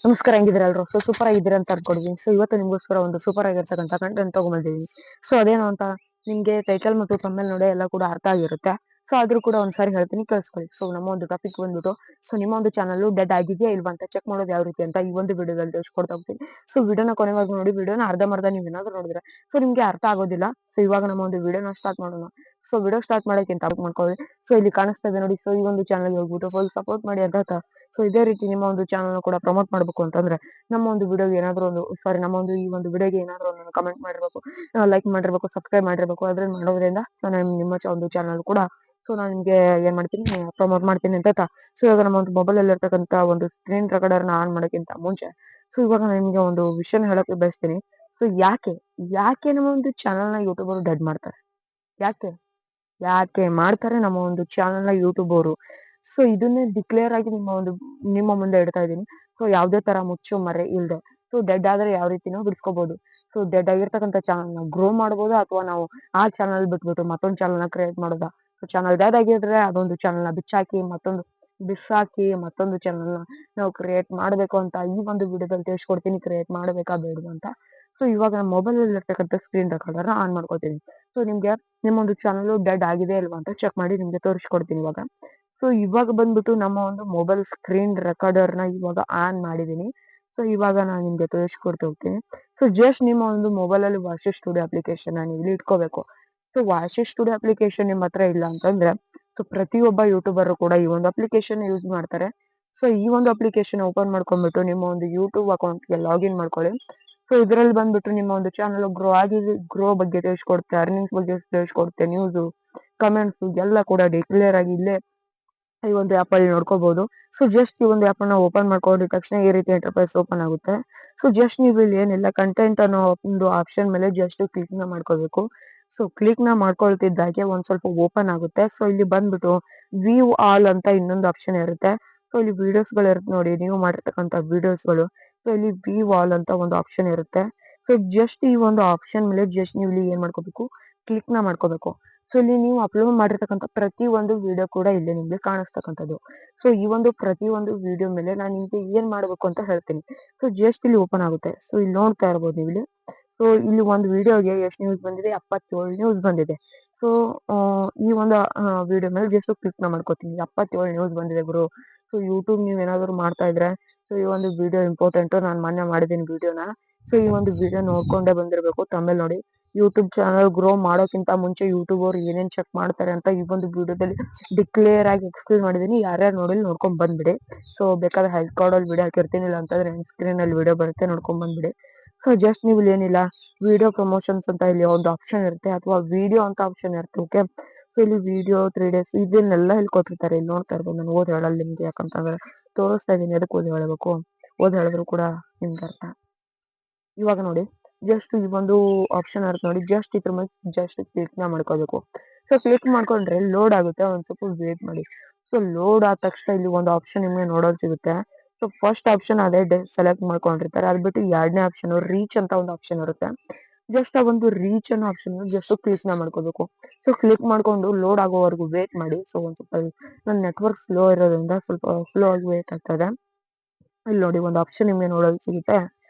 ನಮಸ್ಕಾರ, ಹೆಂಗಿದ್ದೀರಾ ಎಲ್ರು? ಸೂಪರ್ ಆಗಿದ್ದೀರಾ ಅಂತ ಅನ್ಕೊಂಡಿದ್ದೀನಿ. ಇವತ್ತು ನಿಮ್ಗೋಸ್ಕರ ಒಂದು ಸೂಪರ್ ಆಗಿರ್ತಕ್ಕಂಥ ಕಂಟೆಂಟ್ ತಗೊಂಡ್ಬಂದಿದ್ದೀನಿ. ಅದೇನು ಅಂತ ನಿಮ್ಗೆ ಟೈಟಲ್ ಮತ್ತು ಥಂಬ್ನೇಲ್ ನೋಡಿ ಎಲ್ಲ ಕೂಡ ಅರ್ಥ ಆಗಿರುತ್ತೆ. ಆದ್ರೂ ಕೂಡ ಒಂದ್ಸಾರಿ ಹೇಳ್ತೀನಿ, ಕೇಳಿಸ್ಕೊಳ್ಳಿ. ನಮ್ಮ ಒಂದು ಟಾಪಿಕ್ ಬಂದ್ಬಿಟ್ಟು ನಿಮ್ಮ ಒಂದು ಚಾನಲ್ ಡೆಡ್ ಆಗಿದೆಯಾ ಇಲ್ವಾ ಅಂತ ಚೆಕ್ ಮಾಡೋದು ಯಾವ ರೀತಿ ಅಂತ ಈ ಒಂದು ವಿಡಿಯೋದಲ್ಲಿ ತಿಳಿಸ್ಕೊಡ್ತಾ ಹೋಗ್ತೀನಿ. ವಿಡಿಯೋನ ಕೊನೆವರೆಗೂ ನೋಡಿ. ವಿಡಿಯೋನ ಅರ್ಧಂಬರ್ಧ ನೀವು ಏನಾದ್ರು ನೋಡಿದ್ರೆ ನಿಮ್ಗೆ ಅರ್ಥ ಆಗೋದಿಲ್ಲ. ಇವಾಗ ನಮ್ಮ ಒಂದು ವಿಡಿಯೋನ ಸ್ಟಾರ್ಟ್ ಮಾಡೋಣ. ವಿಡಿಯೋ ಸ್ಟಾರ್ಟ್ ಮಾಡೋಕ್ಕಿಂತ ಮಾಡ್ಕೊಳ್ಳಿ. ಇಲ್ಲಿ ಕಾಣಿಸ್ತಾ ಇದೆ ನೋಡಿ. ಈ ಒಂದು ಚಾನಲ್ ಹೋಗ್ಬಿಟ್ಟು ಫುಲ್ ಸಪೋರ್ಟ್ ಮಾಡಿ ಅಂತ. ಇದೇ ರೀತಿ ನಿಮ್ಮ ಒಂದು ಚಾನಲ್ ಕೂಡ ಪ್ರಮೋಟ್ ಮಾಡ್ಬೇಕು ಅಂತಂದ್ರೆ ನಮ್ಮ ಒಂದು ವಿಡಿಯೋಗೆ ಏನಾದ್ರು ಒಂದು ನಮ್ಮ ಒಂದು ಈ ಒಂದು ವಿಡಿಯೋಗೆ ಏನಾದ್ರು ಒಂದು ಕಮೆಂಟ್ ಮಾಡಿರ್ಬೇಕು, ಲೈಕ್ ಮಾಡಿರ್ಬೇಕು, ಸಬ್ಸ್ಕ್ರೈಬ್ ಮಾಡಿರ್ಬೇಕು. ಅದ್ರಲ್ಲಿ ಮಾಡೋದ್ರಿಂದ ನಿಮ್ಮ ಒಂದು ಚಾನಲ್ ಕೂಡ ನಾನು ನಿಮ್ಗೆ ಏನ್ ಮಾಡ್ತೀನಿ, ಪ್ರಮೋಟ್ ಮಾಡ್ತೀನಿ ಅಂತ. ಇವಾಗ ನಮ್ಮ ಒಂದು ಮೊಬೈಲ್ ಅಲ್ಲಿ ಇರ್ತಕ್ಕಂತ ಒಂದು ಸ್ಕ್ರೀನ್ ರೆಕಾರ್ಡರ್ ನ ಆನ್ ಮಾಡೋಕ್ಕಿಂತ ಮುಂಚೆ ಇವಾಗ ನಿಮ್ಗೆ ಒಂದು ವಿಷಯನ ಹೇಳಕ್ ಬಯಸ್ತೀನಿ. ಯಾಕೆ ಯಾಕೆ ನಮ್ಮ ಒಂದು ಚಾನಲ್ ನ ಯೂಟ್ಯೂಬರ್ ಡೆಡ್ ಮಾಡ್ತಾರೆ? ಯಾಕೆ ಯಾಕೆ ಮಾಡ್ತಾರೆ ನಮ್ಮ ಒಂದು ಚಾನಲ್ ನ ಯೂಟ್ಯೂಬ್ ಅವರು? ಇದನ್ನೇ ಡಿಕ್ಲೇರ್ ಆಗಿ ನಿಮ್ಮ ಮುಂದೆ ಇಡ್ತಾ ಇದ್ದೀನಿ. ಯಾವ್ದೇ ತರ ಮುಚ್ಚು ಮರೆ ಇಲ್ದೆ ಡೆಡ್ ಆದ್ರೆ ಯಾವ ರೀತಿನೂ ಬಿಡ್ಸ್ಕೋಬಹುದು. ಡೆಡ್ ಆಗಿರ್ತಕ್ಕಂಥ ಚಾನಲ್ ನ ಗ್ರೋ ಮಾಡ್ಬೋದು, ಅಥವಾ ನಾವು ಆ ಚಾನಲ್ ಬಿಟ್ಬಿಟ್ಟು ಮತ್ತೊಂದು ಚಾನಲ್ ನ ಕ್ರಿಯೇಟ್ ಮಾಡೋದ. ಚಾನಲ್ ಡೆಡ್ ಆಗಿದ್ರೆ ಅದೊಂದು ಚಾನಲ್ ನ ಬಿಸಾಕಿ ಮತ್ತೊಂದು ಚಾನಲ್ ನ ನಾವು ಕ್ರಿಯೇಟ್ ಮಾಡ್ಬೇಕು ಅಂತ ಈ ಒಂದು ವಿಡಿಯೋದಲ್ಲಿ ತಿಳಿಸ್ಕೊಡ್ತೀನಿ. ಕ್ರಿಯೇಟ್ ಮಾಡ್ಬೇಕಾ ಬೇಡವಾ ಅಂತ. ಇವಾಗ ನಮ್ಮ ಮೊಬೈಲ್ ಅಲ್ಲಿ ಇರ್ತಕ್ಕಂಥ ಸ್ಕ್ರೀನ್ ರೆಕಾರ್ಡರ್ ಆನ್ ಮಾಡ್ಕೊತೀನಿ. ನಿಮ್ಗೆ ನಿಮ್ಮೊಂದು ಚಾನಲ್ ಡೆಡ್ ಆಗಿದೆ ಅಲ್ವಾ ಅಂತ ಚೆಕ್ ಮಾಡಿ ನಿಮ್ಗೆ ತೋರಿಸ್ಕೊಡ್ತೀನಿ ಇವಾಗ. ಇವಾಗ ಬಂದ್ಬಿಟ್ಟು ನಮ್ಮ ಒಂದು ಮೊಬೈಲ್ ಸ್ಕ್ರೀನ್ ರೆಕಾರ್ಡರ್ ನ ಇವಾಗ ಆನ್ ಮಾಡಿದೀನಿ. ಇವಾಗ ನಾನು ನಿಮ್ಗೆ ತೋರಿಸ್ಕೊಡ್ತಾ ಹೋಗ್ತೀನಿ. ಜಸ್ಟ್ ನಿಮ್ಮ ಒಂದು ಮೊಬೈಲ್ ಅಲ್ಲಿ ವಾಯ್ಸ್ ಸ್ಟುಡಿಯೋ ಅಪ್ಲಿಕೇಶನ್ ನೀವು ಇಲ್ಲಿ ಇಟ್ಕೋಬೇಕು. ವಾಯ್ಸ್ ಸ್ಟುಡಿಯೋ ಅಪ್ಲಿಕೇಶನ್ ನಿಮ್ಮ ಹತ್ರ ಇಲ್ಲ ಅಂತಂದ್ರೆ ಪ್ರತಿಯೊಬ್ಬ ಯೂಟ್ಯೂಬರ್ ಕೂಡ ಈ ಒಂದು ಅಪ್ಲಿಕೇಶನ್ ಯೂಸ್ ಮಾಡ್ತಾರೆ. ಈ ಒಂದು ಅಪ್ಲಿಕೇಶನ್ ಓಪನ್ ಮಾಡ್ಕೊಂಡ್ಬಿಟ್ಟು ನಿಮ್ಮ ಒಂದು ಯೂಟ್ಯೂಬ್ ಅಕೌಂಟ್ ಗೆ ಲಾಗಿನ್ ಮಾಡ್ಕೊಳ್ಳಿ. ಇದ್ರಲ್ಲಿ ಬಂದ್ಬಿಟ್ಟು ನಿಮ್ಮ ಒಂದು ಚಾನಲ್ ಗ್ರೋ ಬಗ್ಗೆ ತಿಳಿಸ್ಕೊಡುತ್ತೆ, ಅರ್ನಿಂಗ್ಸ್ ಬಗ್ಗೆ ತಿಳಿಸ್ಕೊಡುತ್ತೆ, ನ್ಯೂಸ್, ಕಮೆಂಟ್ಸ್ ಎಲ್ಲ ಕೂಡ ಡಿಕ್ಲೇರ್ ಆಗಿ ಇಲ್ಲೇ ಈ ಒಂದು ಆಪ್ ಅಲ್ಲಿ ನೋಡ್ಕೋಬಹುದು. ಜಸ್ಟ್ ಈ ಒಂದು ಆಪ್ ಅನ್ನ ಓಪನ್ ಮಾಡ್ಕೊಂಡಿದ ತಕ್ಷಣ ಈ ರೀತಿ ಇಂಟರ್ಫೇಸ್ ಓಪನ್ ಆಗುತ್ತೆ. ಜಸ್ಟ್ ನೀವು ಇಲ್ಲಿ ಏನಿಲ್ಲ ಕಂಟೆಂಟ್ ಅನ್ನೋ ಒಂದು ಆಪ್ಷನ್ ಮೇಲೆ ಜಸ್ಟ್ ಕ್ಲಿಕ್ ನ ಮಾಡ್ಕೋಬೇಕು. ಕ್ಲಿಕ್ ನ ಮಾಡ್ಕೊಳ್ತಿದ್ದಾಗೆ ಒಂದ್ ಸ್ವಲ್ಪ ಓಪನ್ ಆಗುತ್ತೆ. ಇಲ್ಲಿ ಬಂದ್ಬಿಟ್ಟು ವ್ಯೂ ಆಲ್ ಅಂತ ಇನ್ನೊಂದು ಆಪ್ಷನ್ ಇರುತ್ತೆ. ಇಲ್ಲಿ ವಿಡಿಯೋಸ್ ಗಳು ಇರುತ್ತೆ ನೋಡಿ, ನೀವು ಮಾಡಿರ್ತಕ್ಕಂಥ ವಿಡಿಯೋಸ್ ಗಳು. ಇಲ್ಲಿ ವ್ಯೂ ಆಲ್ ಅಂತ ಒಂದು ಆಪ್ಷನ್ ಇರುತ್ತೆ. ಜಸ್ಟ್ ಈ ಒಂದು ಆಪ್ಷನ್ ಮೇಲೆ ಜಸ್ಟ್ ನೀವು ಇಲ್ಲಿ ಏನ್ ಮಾಡ್ಕೋಬೇಕು, ಕ್ಲಿಕ್ ನ ಮಾಡ್ಕೋಬೇಕು. ಇಲ್ಲಿ ನೀವು ಅಪ್ಲೋಡ್ ಮಾಡಿರ್ತಕ್ಕಂಥ ಪ್ರತಿ ಒಂದು ವಿಡಿಯೋ ಕೂಡ ಇಲ್ಲಿ ನಿಮ್ಗೆ ಕಾಣಿಸ್ತಕ್ಕಂಥದ್ದು. ಈ ಒಂದು ಪ್ರತಿ ಒಂದು ವಿಡಿಯೋ ಮೇಲೆ ನಾನು ನಿಮ್ಗೆ ಏನ್ ಮಾಡ್ಬೇಕು ಅಂತ ಹೇಳ್ತೀನಿ. ಜಸ್ಟ್ ಇಲ್ಲಿ ಓಪನ್ ಆಗುತ್ತೆ. ಇಲ್ಲಿ ನೋಡ್ತಾ ಇರ್ಬೋದು ನೀವು ಇಲ್ಲಿ. ಇಲ್ಲಿ ಒಂದು ವಿಡಿಯೋಗೆ ಎಷ್ಟು ನ್ಯೂಸ್ ಬಂದಿದೆ? 77 ನ್ಯೂಸ್ ಬಂದಿದೆ. ಸೊ ಈ ಒಂದು ವಿಡಿಯೋ ಮೇಲೆ ಜಸ್ಟ್ ಕ್ಲಿಕ್ ನ ಮಾಡ್ಕೋತೀನಿ. 77 ನ್ಯೂಸ್ ಬಂದಿದೆ ಗುರು. ಯೂಟ್ಯೂಬ್ ನೀವ್ ಏನಾದ್ರು ಮಾಡ್ತಾ ಇದ್ರೆ ಈ ಒಂದು ವಿಡಿಯೋ ಇಂಪಾರ್ಟೆಂಟ್. ನಾನು ಮೊನ್ನೆ ಮಾಡಿದ್ದೀನಿ ವಿಡಿಯೋನ. ಈ ಒಂದು ವಿಡಿಯೋ ನೋಡ್ಕೊಂಡೇ ಬಂದಿರ್ಬೇಕು. ತಮಿಳ್ ನೋಡಿ, ಯೂಟ್ಯೂಬ್ ಚಾನಲ್ ಗ್ರೋ ಮಾಡೋಕ್ಕಿಂತ ಮುಂಚೆ ಯೂಟ್ಯೂಬ್ ಅವ್ರು ಏನೇನ್ ಚೆಕ್ ಮಾಡ್ತಾರೆ ಅಂತ ಈ ಒಂದು ವಿಡಿಯೋದಲ್ಲಿ ಡಿಕ್ಲೇರ್ ಆಗಿ ಎಕ್ಸ್ಪ್ಲೇನ್ ಮಾಡಿದೀನಿ. ಯಾರ್ಯಾರು ನೋಡಿಲ್ಲ ನೋಡ್ಕೊಂಡ್ ಬಂದ್ಬಿಡಿ. ಬೇಕಾದ್ರೆ ಹೆಲ್ತ್ ಕಾರ್ಡ್ ಅಲ್ಲಿ ವಿಡಿಯೋ ಹಾಕಿರ್ತೀನಿ, ಇಲ್ಲ ಅಂತಂದ್ರೆ ಸ್ಕ್ರೀನ್ ಅಲ್ಲಿ ವಿಡಿಯೋ ಬರುತ್ತೆ, ನೋಡ್ಕೊಂಡ್ ಬಂದ್ಬಿಡಿ. ಜಸ್ಟ್ ನೀವು ಇಲ್ಲಿ ಏನಿಲ್ಲ ವಿಡಿಯೋ ಪ್ರಮೋಷನ್ಸ್ ಅಂತ ಇಲ್ಲಿ ಒಂದು ಆಪ್ಷನ್ ಇರುತ್ತೆ, ಅಥವಾ ವಿಡಿಯೋ ಅಂತ ಆಪ್ಷನ್ ಇರುತ್ತೆ. ಓಕೆ, ಇಲ್ಲಿ ವಿಡಿಯೋ 3 days ಇದನ್ನೆಲ್ಲ ಇಲ್ಲಿ ಕೊಟ್ಟಿರ್ತಾರೆ. ಇಲ್ಲಿ ನೋಡ್ತಾ ಇರ್ಬೋದು. ನಾನು ಓದ್ ಹೇಳಲ್ಲ ನಿಮ್ಗೆ, ಯಾಕಂತಂದ್ರೆ ತೋರಿಸ್ತಾ ಇದೀನಿ. ಅದಕ್ಕೆ ಓದ್ ಹೇಳಬೇಕು? ಓದ್ ಹೇಳಿದ್ರು ಕೂಡ ನಿಮ್ಗೆ ಅರ್ಥ. ಇವಾಗ ನೋಡಿ, ಜಸ್ಟ್ ಈ ಒಂದು ಆಪ್ಷನ್ ಇರುತ್ತೆ ನೋಡಿ, ಜಸ್ಟ್ ಇದ್ರ ಮೇಲೆ ಜಸ್ಟ್ ಕ್ಲಿಕ್ ನ ಮಾಡ್ಕೋಬೇಕು. ಕ್ಲಿಕ್ ಮಾಡ್ಕೊಂಡ್ರೆ ಲೋಡ್ ಆಗುತ್ತೆ. ಒಂದ್ ಸ್ವಲ್ಪ ವೇಟ್ ಮಾಡಿ. ಲೋಡ್ ಆದ ತಕ್ಷಣ ಇಲ್ಲಿ ಒಂದು ಆಪ್ಷನ್ ನಿಮ್ಗೆ ನೋಡೋದು ಸಿಗುತ್ತೆ. ಫಸ್ಟ್ ಆಪ್ಷನ್ ಅದೇ ಸೆಲೆಕ್ಟ್ ಮಾಡ್ಕೊಂಡಿರ್ತಾರೆ. ಅದ್ ಬಿಟ್ಟು ಎರಡನೇ ಆಪ್ಷನ್ ರೀಚ್ ಅಂತ ಒಂದು ಆಪ್ಷನ್ ಇರುತ್ತೆ. ಜಸ್ಟ್ ಆ ಒಂದು ರೀಚ್ ಅನ್ನೋ ಆಪ್ಷನ್ ಜಸ್ಟ್ ಕ್ಲಿಕ್ ನ ಮಾಡ್ಕೋಬೇಕು. ಕ್ಲಿಕ್ ಮಾಡ್ಕೊಂಡು ಲೋಡ್ ಆಗೋವರೆಗೂ ವೇಟ್ ಮಾಡಿ. ಒಂದ್ ಸ್ವಲ್ಪ ನನ್ನ ನೆಟ್ವರ್ಕ್ ಸ್ಲೋ ಇರೋದ್ರಿಂದ ಸ್ವಲ್ಪ ಸ್ಲೋ ಆಗಿ ವೇಟ್ ಆಗ್ತದೆ. ಇಲ್ಲಿ ನೋಡಿ, ಒಂದು ಆಪ್ಷನ್ ನಿಮ್ಗೆ ನೋಡೋದು ಸಿಗುತ್ತೆ,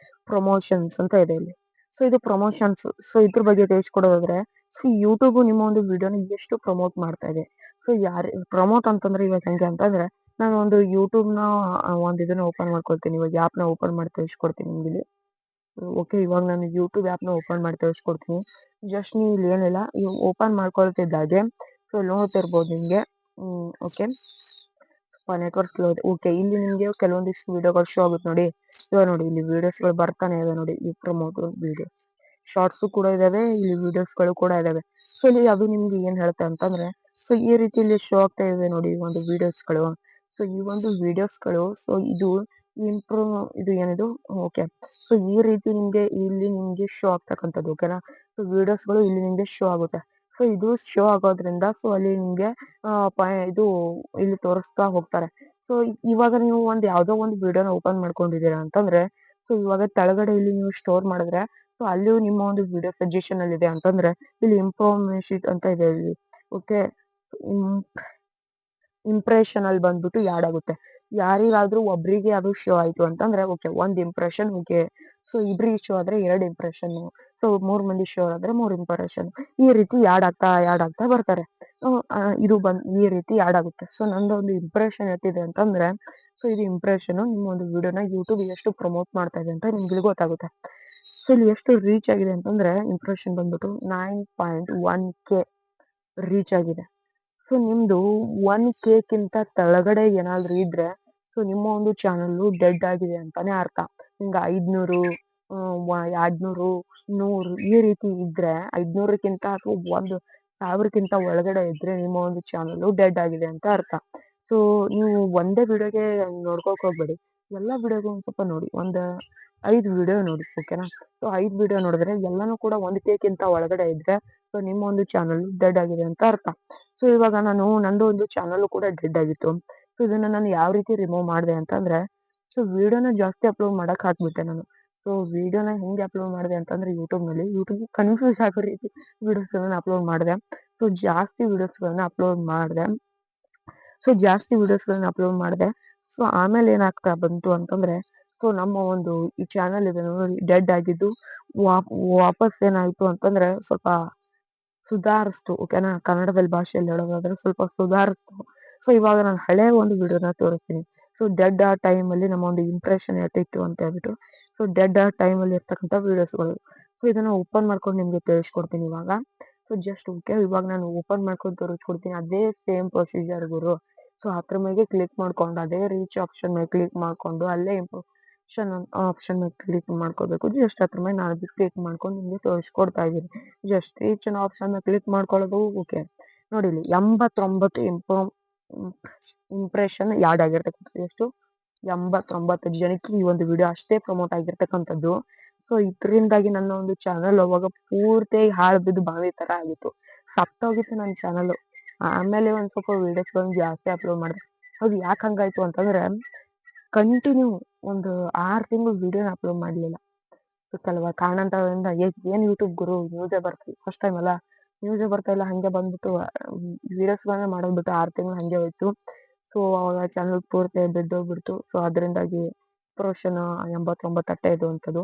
ಪ್ರಮೋಷನ್ಸ್ ಅಂತ ಇದೆ ಇಲ್ಲಿ. ಇದು ಪ್ರಮೋಷನ್ಸ್. ಇದ್ರ ಬಗ್ಗೆ ತಿಳಿಸ್ಕೊಡೋದಾದ್ರೆ, ಯೂಟ್ಯೂಬ್ ನಿಮ್ಮ ಒಂದು ವಿಡಿಯೋನ ಎಷ್ಟು ಪ್ರಮೋಟ್ ಮಾಡ್ತಾ ಇದೆ. ಯಾರು ಪ್ರಮೋಟ್ ಅಂತಂದ್ರೆ ಇವಾಗ ಹೆಂಗೆ ಅಂತಂದ್ರೆ, ನಾನು ಒಂದು ಯೂಟ್ಯೂಬ್ ನ ಒಂದ್ ಇದನ್ನ ಓಪನ್ ಮಾಡ್ಕೊಳ್ತೀನಿ. ಇವಾಗ ಆಪ್ ನ ಓಪನ್ ಮಾಡಿ ತಿಳಿಸ್ಕೊಡ್ತೀನಿ ನಿಮ್ಗೆ ಇಲ್ಲಿ. ಓಕೆ, ಇವಾಗ ನಾನು ಯೂಟ್ಯೂಬ್ ಆಪ್ ನ ಓಪನ್ ಮಾಡಿ ತಿಳಿಸ್ಕೊಡ್ತೀನಿ. ಜಸ್ಟ್ ನೀವು ಇಲ್ಲಿ ಏನಿಲ್ಲ ಓಪನ್ ಮಾಡ್ಕೊಳ್ತಿದ್ದಾಗೆ ನೋಡ್ತಿರ್ಬೋದು ನಿಮ್ಗೆ. ಓಕೆ, ನೆಟ್ವರ್ಕ್ ಸ್ಲೋ ಇದೆ. ಓಕೆ, ಇಲ್ಲಿ ನಿಮ್ಗೆ ಕೆಲವೊಂದಿಷ್ಟು ವಿಡಿಯೋಗಳು ಶೋ ಆಗುತ್ತೆ ನೋಡಿ. ಇವಾಗ ನೋಡಿ, ಇಲ್ಲಿ ವಿಡಿಯೋಸ್ ಗಳು ಬರ್ತಾನೆ ಇದೆ ನೋಡಿ. ಈ ಪ್ರಮೋಟ್ ವಿಡಿಯೋ ಶಾರ್ಟ್ಸ್ ಕೂಡ ಇದಾವೆ, ಇಲ್ಲಿ ವಿಡಿಯೋಸ್ ಗಳು ಕೂಡ ಇದಾವೆ. ಇಲ್ಲಿ ಅದು ನಿಮ್ಗೆ ಏನ್ ಹೇಳುತ್ತೆ ಅಂತಂದ್ರೆ, ಈ ರೀತಿ ಇಲ್ಲಿ ಶೋ ಆಗ್ತಾ ಇದೆ ನೋಡಿ ಒಂದು ವಿಡಿಯೋಸ್ ಗಳು. ಈ ಒಂದು ವಿಡಿಯೋಸ್ ಗಳು ಇದು ಇಂಪ್ರೂವ್, ಇದು ಏನಿದು. ಓಕೆ, ಈ ರೀತಿ ನಿಮ್ಗೆ ಇಲ್ಲಿ ನಿಮ್ಗೆ ಶೋ ಆಗ್ತಕ್ಕಂಥದ್ದು. ಓಕೆನಾ? ವಿಡಿಯೋಸ್ ಗಳು ಇಲ್ಲಿ ನಿಮ್ಗೆ ಶೋ ಆಗುತ್ತೆ. ಇದು ಶೋ ಆಗೋದ್ರಿಂದ ಅಲ್ಲಿ ನಿಮ್ಗೆ ಇದು ಇಲ್ಲಿ ತೋರಿಸ್ತಾ ಹೋಗ್ತಾರೆ. ಇವಾಗ ನೀವು ಯಾವ್ದೋ ಒಂದು ವಿಡಿಯೋನ ಓಪನ್ ಮಾಡ್ಕೊಂಡಿದೀರಾ ಅಂತಂದ್ರೆ, ಇವಾಗ ಕೆಳಗಡೆ ಇಲ್ಲಿ ನೀವು ಸ್ಟೋರ್ ಮಾಡಿದ್ರೆ ಅಲ್ಲಿಯೂ ನಿಮ್ಮ ಒಂದು ವಿಡಿಯೋ ಸಜೆಷನ್ ಅಲ್ಲಿ ಇದೆ ಅಂತಂದ್ರೆ, ಇಲ್ಲಿ ಇನ್ಫಾರ್ಮೇಶನ್ ಅಂತ ಇದೆ ಇಲ್ಲಿ. ಓಕೆ, ಇಂಪ್ರೆಷನ್ ಅಲ್ಲಿ ಬಂದ್ಬಿಟ್ಟು ಯಾಡ್ ಆಗುತ್ತೆ. ಯಾರಿಗಾದ್ರೂ ಒಬ್ರಿಗೆ ಅದು ಶೋ ಆಯ್ತು ಅಂತಂದ್ರೆ ಓಕೆ, ಒಂದ್ ಇಂಪ್ರೆಷನ್ ಓಕೆ. ಸೊ ಇಬ್ರಿಗೆ ಶೋ ಆದ್ರೆ 2 ಇಂಪ್ರೆಷನ್. ಸೊ 3 ಮಂದಿ ಶೋ ಆದ್ರೆ 3 ಇಂಪ್ರೆಷನ್. ಈ ರೀತಿ ಯಾಡ್ ಆಗ್ತಾ ಬರ್ತಾರೆ. ಇದು ಈ ರೀತಿ ಯಾಡ್ ಆಗುತ್ತೆ. ಸೊ ನಂದೊಂದು ಇಂಪ್ರೆಷನ್ ಎಷ್ಟಿದೆ ಅಂತಂದ್ರೆ, ಸೊ ಇದು ಇಂಪ್ರೆಷನ್ ನಿಮ್ಮ ಒಂದು ವಿಡಿಯೋನ ಯೂಟ್ಯೂಬ್ ಎಷ್ಟು ಪ್ರಮೋಟ್ ಮಾಡ್ತಾ ಇದೆ ಅಂತ ನಿಮ್ಗೆ ಗೊತ್ತಾಗುತ್ತೆ. ಸೊ ಇಲ್ಲಿ ಎಷ್ಟು ರೀಚ್ ಆಗಿದೆ ಅಂತಂದ್ರೆ, ಇಂಪ್ರೆಷನ್ ಬಂದ್ಬಿಟ್ಟು 9.1K ರೀಚ್ ಆಗಿದೆ. ಸೊ ನಿಮ್ದು 1K ಕಿಂತ ಕೆಳಗಡೆ ಏನಾದ್ರು ಇದ್ರೆ, ಸೊ ನಿಮ್ಮ ಒಂದು ಚಾನಲ್ ಡೆಡ್ ಆಗಿದೆ ಅಂತಾನೆ ಅರ್ಥ. ನಿಮ್ಗೆ 500, 200, 100 ಈ ರೀತಿ ಇದ್ರೆ, 500ಕ್ಕಿಂತ ಅಥವಾ 1,000ಕ್ಕಿಂತ ಒಳಗಡೆ ಇದ್ರೆ ನಿಮ್ಮ ಒಂದು ಚಾನಲ್ ಡೆಡ್ ಆಗಿದೆ ಅಂತ ಅರ್ಥ. ಸೊ ನೀವು ಒಂದೇ ವಿಡಿಯೋಗೆ ನೋಡ್ಕೋಕ್ ಹೋಗ್ಬೇಡಿ, ಎಲ್ಲಾ ವಿಡಿಯೋಗೂ ಒಂದ್ ಸ್ವಲ್ಪ ನೋಡಿ. 5 ವಿಡಿಯೋ ನೋಡಿ, ಓಕೆನಾ. ಸೊ 5 ವಿಡಿಯೋ ನೋಡಿದ್ರೆ ಎಲ್ಲಾನು ಕೂಡ 1K ಕಿಂತ ಒಳಗಡೆ ಇದ್ರೆ, ಸೊ ನಿಮ್ಮ ಒಂದು ಚಾನಲ್ ಡೆಡ್ ಆಗಿದೆ ಅಂತ ಅರ್ಥ. ಸೊ ಇವಾಗ ನಂದು ಒಂದು ಚಾನಲ್ ಕೂಡ ಡೆಡ್ ಆಗಿತ್ತು. ಸೊ ಇದನ್ನ ನಾನು ಯಾವ ರೀತಿ ರಿಮೂವ್ ಮಾಡಿದೆ ಅಂತಂದ್ರೆ, ಸೊ ವಿಡಿಯೋನ ಜಾಸ್ತಿ ಅಪ್ಲೋಡ್ ಮಾಡಕ್ ಹಾಕ್ಬಿಟ್ಟೆ ನಾನು. ಸೊ ವಿಡಿಯೋನ ಹೆಂಗೆ ಅಪ್ಲೋಡ್ ಮಾಡಿದೆ ಅಂತಂದ್ರೆ, ಯೂಟ್ಯೂಬ್ ಕನ್ಫ್ಯೂಸ್ ಆಗೋ ರೀತಿ ವಿಡಿಯೋಸ್ ಗಳನ್ನ ಅಪ್ಲೋಡ್ ಮಾಡಿದೆ. ಸೊ ಜಾಸ್ತಿ ವಿಡಿಯೋಸ್ ಗಳನ್ನ ಅಪ್ಲೋಡ್ ಮಾಡಿದೆ. ಸೊ ಆಮೇಲೆ ಏನಾಗ್ತಾ ಬಂತು ಅಂತಂದ್ರೆ, ಸೊ ನಮ್ಮ ಒಂದು ಈ ಚಾನಲ್ ಇದೆ ನೋಡಿ, ಡೆಡ್ ಆಗಿದ್ದು ವಾಪಸ್ ಏನಾಯ್ತು ಅಂತಂದ್ರೆ ಸ್ವಲ್ಪ ಸುಧಾರಿಸ್ತು, ಓಕೆನಾ. ಕನ್ನಡದಲ್ಲಿ ಭಾಷೆಯಲ್ಲಿ ಹೇಳೋದಾದ್ರೆ ಸ್ವಲ್ಪ ಸುಧಾರಿಸ್ತು. ಸೊ ಇವಾಗ ನಾನು ಹಳೆ ಒಂದು ವಿಡಿಯೋನ ತೋರಿಸ್ತೀನಿ. ಸೊ ಡೆಡ್ ಆ ಟೈಮ್ ಅಲ್ಲಿ ನಮ್ಮ ಒಂದು ಇಂಪ್ರೆಷನ್ ಎಷ್ಟಿತ್ತು ಅಂತ ಹೇಳ್ಬಿಟ್ಟು, ಸೊ ಡೆಡ್ ಆ ಟೈಮ್ ಅಲ್ಲಿ ಇರ್ತಕ್ಕಂಥ ವಿಡಿಯೋಸ್ಗಳು. ಸೊ ಇದನ್ನ ಓಪನ್ ಮಾಡ್ಕೊಂಡು ನಿಮ್ಗೆ ತಿಳಿಸ್ಕೊಡ್ತೀನಿ ಇವಾಗ. ಸೊ ಜಸ್ಟ್ ಓಕೆ, ಇವಾಗ ನಾನು ಓಪನ್ ಮಾಡ್ಕೊಂಡು ತೋರಿಸ್ಕೊಡ್ತೀನಿ. ಅದೇ ಸೇಮ್ ಪ್ರೊಸೀಜರ್ ಗುರು. ಸೊ ಅದ್ರ ಮೇಲೆ ಕ್ಲಿಕ್ ಮಾಡ್ಕೊಂಡು, ಅದೇ ರೀಚ್ ಆಪ್ಷನ್ ಮೇಲೆ ಕ್ಲಿಕ್ ಮಾಡ್ಕೊಂಡು, ಅಲ್ಲೇ ಆಪ್ಷನ್ ಮೇಲೆ ಕ್ಲಿಕ್ ಮಾಡ್ಕೋಬೇಕು. ಜಸ್ಟ್ ಅದ್ರ ಮೇಲೆ ನಾನು ಕ್ಲಿಕ್ ಮಾಡ್ಕೊಂಡು ನಿಮ್ಗೆ ತೋರಿಸ್ಕೊಡ್ತಾ ಇದ್ದೀನಿ. ಜಸ್ಟ್ ರೀಚ್ ಆಪ್ಷನ್ ಕ್ಲಿಕ್ ಮಾಡ್ಕೊಳ್ಳೋದು ಓಕೆ. ನೋಡಿ ಇಲ್ಲಿ 89 ಇಂಪ್ರೆಷನ್ ಯಾಡ್ ಆಗಿರ್ತಕ್ಕಂಥದ್ದು. ಎಷ್ಟು? 89 ಜನಕ್ಕೆ ಈ ಒಂದು ವಿಡಿಯೋ ಅಷ್ಟೇ ಪ್ರಮೋಟ್ ಆಗಿರ್ತಕ್ಕಂಥದ್ದು. ಸೊ ಇದರಿಂದಾಗಿ ನನ್ನ ಒಂದು ಚಾನಲ್ ಅವಾಗ ಪೂರ್ತಿ ಹಾಳು ಬಿದ್ದು ಬಾವಿ ತರ ಆಗಿತ್ತು, ಸತ್ತೋಗಿತ್ತು ನನ್ನ ಚಾನಲ್. ಆಮೇಲೆ ಒಂದ್ ಸ್ವಲ್ಪ ವಿಡಿಯೋಸ್ಗಳನ್ನ ಜಾಸ್ತಿ ಅಪ್ಲೋಡ್ ಮಾಡಿದೆ. ಅದು ಯಾಕೆ ಹಂಗಾಯ್ತು ಅಂತಂದ್ರೆ, ಕಂಟಿನ್ಯೂ ಒಂದು 6 ತಿಂಗಳು ವಿಡಿಯೋನ ಅಪ್ಲೋಡ್ ಮಾಡ್ಲಿಲ್ಲ. ಗೊತ್ತಲ್ವಾ, ಕಾರಣಾಂತರದಿಂದ. ಏನ್ ಯೂಟ್ಯೂಬ್ ಗುರು, ನ್ಯೂಸೇ ಬರ್ತೀವಿ ಫಸ್ಟ್ ಟೈಮ್ ಅಲ್ಲ, ನ್ಯೂಸೇ ಬರ್ತಾ ಇಲ್ಲ, ಹಂಗೆ ಬಂದ್ಬಿಟ್ಟು ವಿಡಿಯೋಸ್ಗಳನ್ನ ಮಾಡೋದ್ಬಿಟ್ಟು 6 ತಿಂಗಳು ಹಂಗೆ ಹೋಯ್ತು. ಸೊ ಅವಾಗ ಚಾನಲ್ ಪೂರ್ತಿ ಬಿದ್ದೋಗ್ಬಿಡ್ತು. ಸೊ ಅದರಿಂದಾಗಿ ಪ್ರೊಷನ್ 89 ಅಟ್ಟೆ ಇರುವಂಥದ್ದು.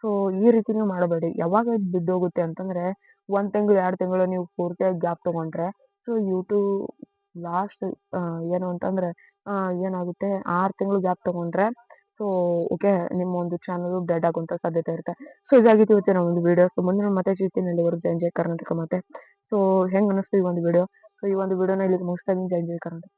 ಸೊ ಈ ರೀತಿ ನೀವು ಮಾಡಬೇಡಿ. ಯಾವಾಗ ಬಿದ್ದೋಗುತ್ತೆ ಅಂತಂದ್ರೆ, 1 ತಿಂಗಳು 2 ತಿಂಗಳು ನೀವು ಪೂರ್ತಿಯಾಗಿ ಗ್ಯಾಪ್ ತಗೊಂಡ್ರೆ, ಸೊ ಯೂಟ್ಯೂಬ್ ಲಾಸ್ಟ್ ಏನು ಅಂತಂದ್ರೆ ಏನಾಗುತ್ತೆ, 6 ತಿಂಗಳು ಗ್ಯಾಪ್ ತಗೊಂಡ್ರೆ, ಸೊ ಓಕೆ, ನಿಮ್ಮ ಒಂದು ಚಾನಲ್ ಡೆಡ್ ಆಗುವಂತ ಸಾಧ್ಯತೆ ಇರುತ್ತೆ. ಸೊ ಇದಾಗಿತ್ತು ಇವತ್ತಿನ ಒಂದು ವಿಡಿಯೋ. ಸೊ ಮುಂದಿನ ಮತ್ತೆ ಸಿಗ್ತೀನಿ. ಅಲ್ಲಿವರೆಗೂ ಜೈ ಜೈ ಕರ್ನಾಟಕ. ಮತ್ತೆ ಸೊ ಹೆಂಗ್ ಅನಿಸ್ತು ಈ ಒಂದು ವಿಡಿಯೋ? ಸೊ ಈ ಒಂದು ವಿಡಿಯೋನ ಇಲ್ಲಿ ಮುಗಿಸ್ತಾ ಇದ್ದೀನಿ. ಜೈ ಜೈ ಕರ್ನಾಟಕ.